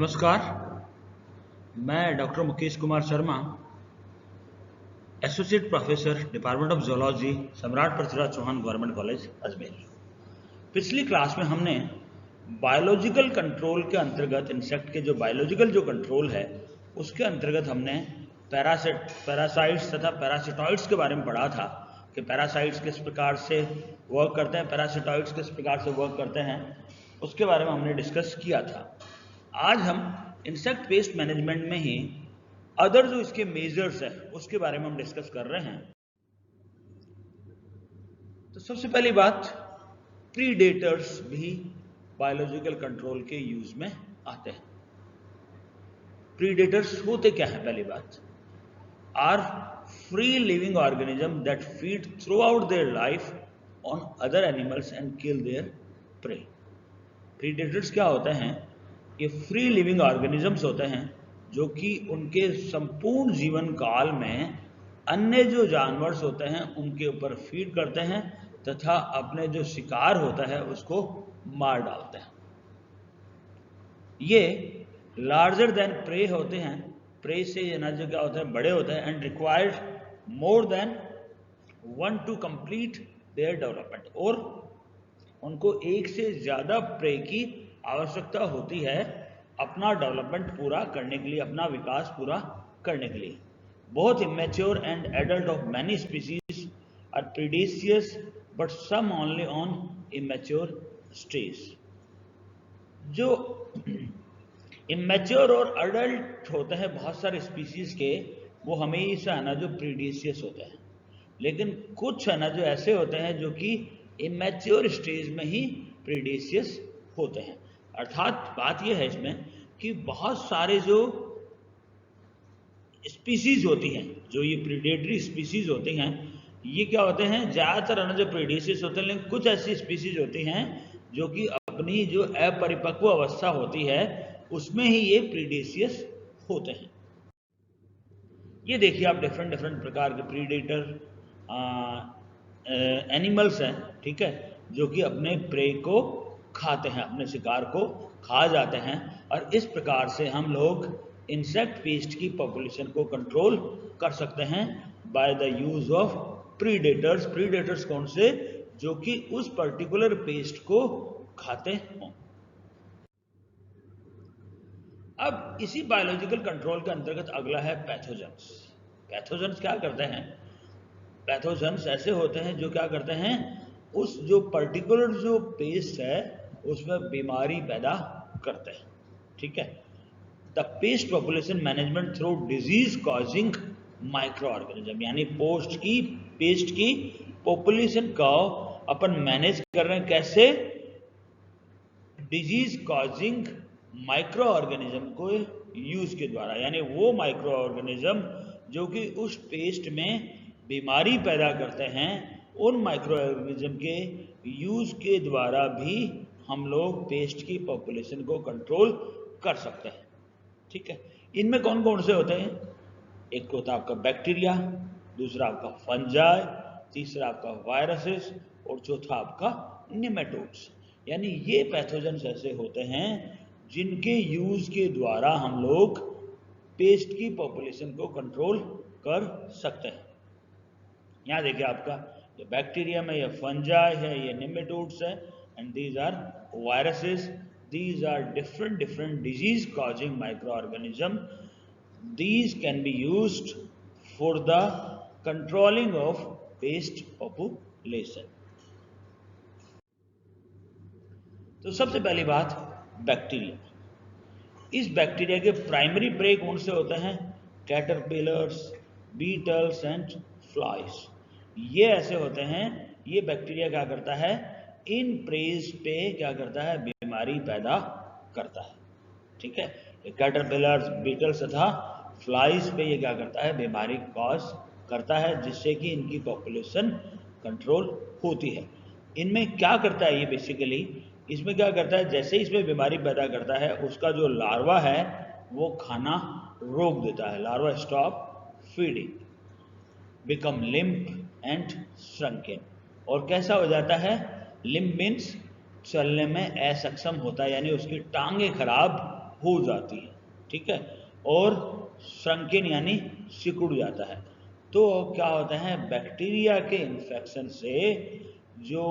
नमस्कार। मैं doctor Mukesh Kumar Sharma, associate professor department of zoology, सम्राट पृथ्वीराज चौहान गवर्नमेंट कॉलेज अजमेर। पिछली क्लास में हमने बायोलॉजिकल कंट्रोल के अंतर्गत इंसेक्ट के जो बायोलॉजिकल जो कंट्रोल है उसके अंतर्गत हमने पैरासाइट्स तथा पैरासिटॉइड्स के बारे में पढ़ा था कि पैरासाइट्स किस प्रकार से वर्क करते हैं, पैरासिटॉइड्स किस प्रकार से वर्क करते हैं, उसके बारे में हमने डिस्कस किया था। आज हम इंसेक्ट पेस्ट मैनेजमेंट में ही अदर जो इसके मेजर्स हैं उसके बारे में हम डिस्कस कर रहे हैं। तो सबसे पहली बात, प्रीडेटर्स भी बायोलॉजिकल कंट्रोल के यूज में आते हैं। प्रीडेटर्स होते क्या है? पहली बात, are free living organism that feed throughout their life on other animals and kill their prey. Predators क्या होते हैं? ये फ्री लिविंग ऑर्गेनिजम्स होते हैं जो कि उनके संपूर्ण जीवन काल में अन्य जो जानवर्स होते हैं उनके ऊपर फीड करते हैं तथा अपने जो शिकार होता है उसको मार डालते हैं। ये लार्जर देन प्रे होते हैं। प्रे से ये ना जो क्या होता है, बड़े होते हैं, and required more than one two complete their development, और उनको एक से ज्यादा प्रे की आवश्यकता होती है अपना डेवलपमेंट पूरा करने के लिए, अपना विकास पूरा करने के लिए। Both immature and adult of many species are predacious but some only on immature stage. जो इमेच्योर और अडल्ट होते हैं बहुत सारे स्पीसीज के, वो हमेशा है ना जो प्रीडेशियस होते हैं, लेकिन कुछ है ना जो ऐसे होते हैं जो कि इमेच्योर स्टेज में ही प्रीडेशियस होते हैं। अर्थात बात यह है इसमें कि बहुत सारे जो स्पीसीज होती हैं, जो ये प्रीडेटरी स्पीसीज होती हैं, ये क्या होते हैं, ज्यादातर ना जो प्रीडेशियस होते हैं, लेकिन कुछ ऐसी स्पीसीज होती हैं जो कि अपनी जो अपरिपक्व अवस्था होती है उसमें ही ये प्रीडेशियस होते हैं। ये देखिए आप डिफरेंट डिफरेंट प्रकार के प्रीडेटर एनिमल्स हैं, ठीक है, जो कि अपने प्रे को खाते हैं, अपने शिकार को खा जाते हैं, और इस प्रकार से हम लोग इंसेक्ट पेस्ट की पॉपुलेशन को कंट्रोल कर सकते हैं by the use of predators. Predators कौन से? जो कि उस पर्टिकुलर पेस्ट को खाते हों। अब इसी बायोलॉजिकल कंट्रोल के अंतर्गत अगला है पैथोजेंस। पैथोजेंस क्या करते हैं? पैथोजेंस ऐसे होते हैं जो क्या करते हैं, उस जो पर्टिकुलर जो पेस्ट है उसमें बीमारी पैदा करते हैं, ठीक है। The paste population management through disease causing micro organism, यानी पेस्ट की पॉपुलेशन को अपन मैनेज कर रहे हैं कैसे? डिजीज कॉजिंग माइक्रो ऑर्गेनिज्म को यूज के द्वारा, यानी वो माइक्रो ऑर्गेनिज्म जो कि उस पेस्ट में बीमारी पैदा करते हैं, उन माइक्रो ऑर्गेनिज्म के यूज के द्वारा भी हम लोग पेस्ट की पॉपुलेशन को कंट्रोल कर सकते हैं, ठीक है। इनमें कौन कौन से होते हैं? एक होता है आपका बैक्टीरिया, दूसरा आपका फंजाई, तीसरा आपका वायरसेस, और चौथा आपका निमेटोड्स। यानी ये पैथोजेंस ऐसे होते हैं जिनके यूज के द्वारा हम लोग पेस्ट की पॉपुलेशन को कंट्रोल कर सकते हैं। यहां देखिए आपका ये बैक्टीरिया में ये फंजाई है, ये निमेटोड्स है, and these are viruses. These are different disease causing microorganism. These can be used for the controlling of pest population. तो सबसे पहली बात बैक्टीरिया। इस बैक्टीरिया के प्राइमरी प्रे कौन से होते हैं? Caterpillars, beetles and flies. ये ऐसे होते हैं, ये बैक्टीरिया क्या करता है, इन प्रेज पे क्या करता है, बीमारी पैदा करता है, ठीक है। कैटरपिलर्स, बीटल्स तथा फ्लाइज पे ये क्या करता है, बीमारी कॉज करता है, जिससे कि इनकी पॉपुलेशन कंट्रोल होती है। इनमें क्या करता है ये बेसिकली, इसमें क्या करता है, जैसे इसमें बीमारी पैदा करता है उसका जो लार्वा है वो खाना रोक देता है। Larva stop feeding, become limp and shrunken. और कैसा हो जाता है? लिम्प मीन्स चलने में असक्षम होता है, यानी उसकी टांगे खराब हो जाती है, ठीक है, और श्रंकिन यानी सिकुड़ जाता है। तो क्या होता है, बैक्टीरिया के इन्फेक्शन से जो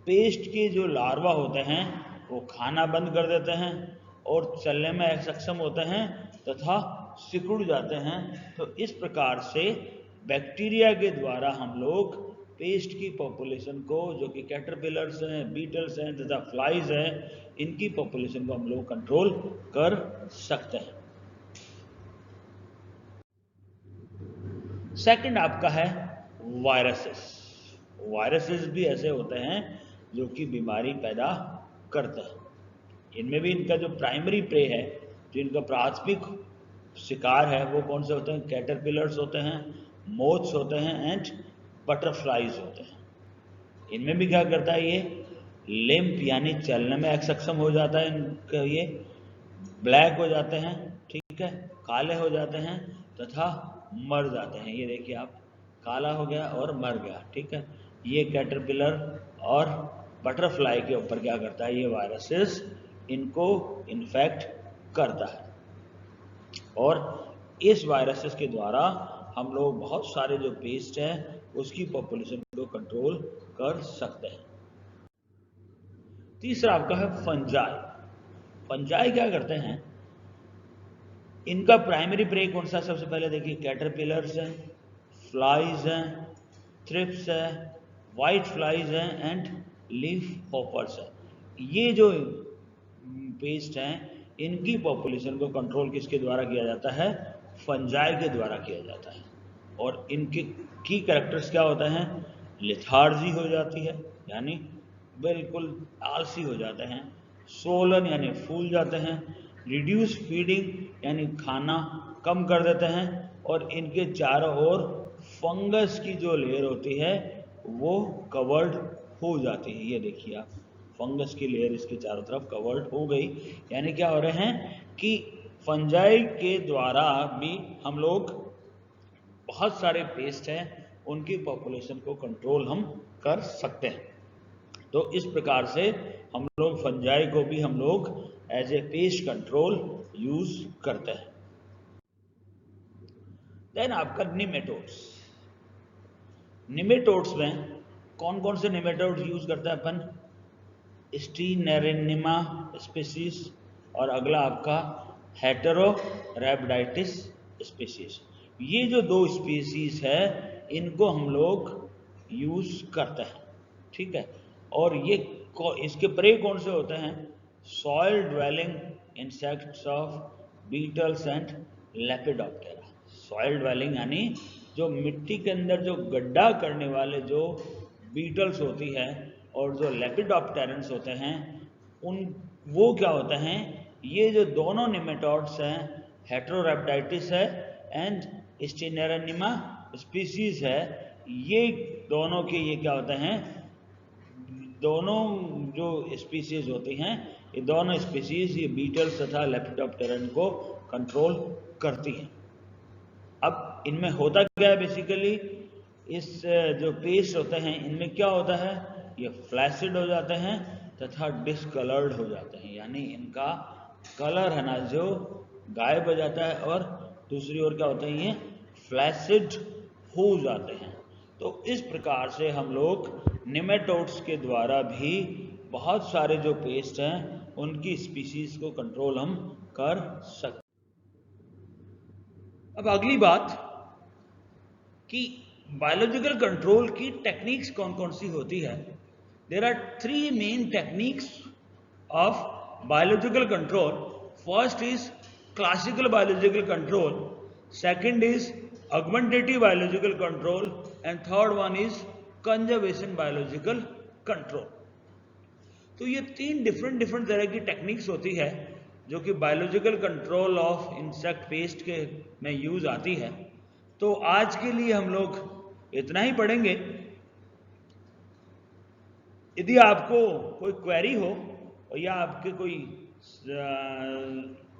पेस्ट के जो लार्वा होते हैं वो खाना बंद कर देते हैं और चलने में असक्षम होते हैं तथा सिकुड़ जाते हैं। तो इस प्रकार से बैक्टीरिया के द्वारा हम लोग पेस्ट की पॉपुलेशन को, जो कि कैटरपिलर्स हैं, बीटल्स हैं तथा फ्लाइज हैं, इनकी पॉपुलेशन को हम लोग कंट्रोल कर सकते हैं। सेकंड आपका है वायरसेस। वायरसेस भी ऐसे होते हैं जो कि बीमारी पैदा करते हैं। इनमें भी इनका जो प्राइमरी प्रे है, जो इनका प्राथमिक शिकार है, वो कौन से होते हैं, कैटरपिलर्स होते हैं, मोथ्स होते हैं एंड बटरफ्लाइज होते हैं। इनमें भी क्या करता है, ये लिम्प यानी चलने में असक्षम हो जाता है, इनका ये ब्लैक हो जाते हैं, ठीक है, काले हो जाते हैं तथा मर जाते हैं। ये देखिए आप, काला हो गया और मर गया, ठीक है। ये कैटरपिलर और बटरफ्लाई के ऊपर क्या करता है, ये वायरसेस इनको इन्फेक्ट करता है और इस वायरसेस के द्वारा हम लोग बहुत सारे जो पेस्ट है उसकी पॉपुलेशन को कंट्रोल कर सकते हैं। तीसरा आपका है फंजाई। फंजाई क्या करते हैं, इनका प्राइमरी प्रे कौन सा, सबसे पहले देखिए कैटरपिलर्स हैं, फ्लाइज हैं, थ्रिप्स है, वाइट फ्लाइज हैं एंड लीफ हॉपर्स है। ये जो पेस्ट हैं इनकी पॉपुलेशन को कंट्रोल किसके द्वारा किया जाता है, फंजाई के द्वारा किया जाता है। और इनके की कैरेक्टर्स क्या होते हैं, लिथार्जी हो जाती है यानी बिल्कुल आलसी हो जाते हैं, सोलन यानी फूल जाते हैं, रिड्यूस फीडिंग यानी खाना कम कर देते हैं, और इनके चारों ओर फंगस की जो लेयर होती है वो कवर्ड हो जाती है। ये देखिए आप, फंगस की लेयर इसके चारों तरफ कवर्ड हो गई। यानी क्या हो रहे हैं कि फंजाई के द्वारा भी हम लोग बहुत सारे पेस्ट हैं उनकी पॉपुलेशन को कंट्रोल हम कर सकते हैं। तो इस प्रकार से हम लोग फंजाई को भी हम लोग as a pest control use करते हैं। देन आपका निमेटोड्स। निमेटोड्स में कौन कौन से निमेटोड्स यूज करते हैं अपन, स्टीनेरेनिमा स्पीसीज और अगला आपका हेटेरोरैबिडाइटिस स्पीसीज। ये जो दो स्पीसीज है इनको हम लोग यूज करते हैं, ठीक है। और ये इसके प्रे कौन से होते हैं, soil dwelling insects of beetles and lepidoptera. Soil dwelling यानी जो मिट्टी के अंदर जो गड्ढा करने वाले जो बीटल्स होती है और जो लेपिडोप्टेरन्स होते हैं, उन वो क्या होते हैं, ये जो दोनों निमेटोड्स हैं, हेटेरोरैबिडाइटिस है एंड स्टीनेरेनिमा स्पीसीज है, ये दोनों के ये क्या होते हैं, दोनों जो स्पीसीज होती हैं, ये दोनों स्पीसीज ये बीटल्स तथा लेपिडोप्टेरन को कंट्रोल करती हैं। अब इनमें होता क्या है, बेसिकली इस जो पेस्ट होते हैं इनमें क्या होता है, ये फ्लैसिड हो जाते हैं तथा डिसकलर्ड हो जाते हैं, यानी इनका कलर है ना जो गायब हो जाता है, और दूसरी ओर क्या होते हैं, ये फ्लैसिड हो जाते हैं। तो इस प्रकार से हम लोग निमेटोड्स के द्वारा भी बहुत सारे जो पेस्ट हैं उनकी स्पीसीज को कंट्रोल हम कर सकते। अब अगली बात कि बायोलॉजिकल कंट्रोल की टेक्निक्स कौन कौन सी होती है। There are 3 main techniques of biological control. First is classical biological control, second is augmentative biological control and third one is conservation biological control. तो ये 3 डिफरेंट तरह की टेक्निक्स होती है जो कि biological control of insect pest के में यूज आती है। तो आज के लिए हम लोग इतना ही पढ़ेंगे। यदि आपको कोई क्वेरी हो या आपके कोई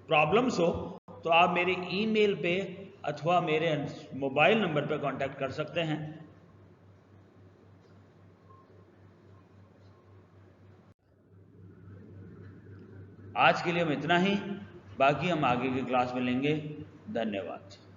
प्रॉब्लम्स हो तो आप मेरे ईमेल पे अथवा मेरे मोबाइल नंबर पे कांटेक्ट कर सकते हैं। आज के लिए हम इतना ही, बाकी हम आगे की क्लास में लेंगे। धन्यवाद।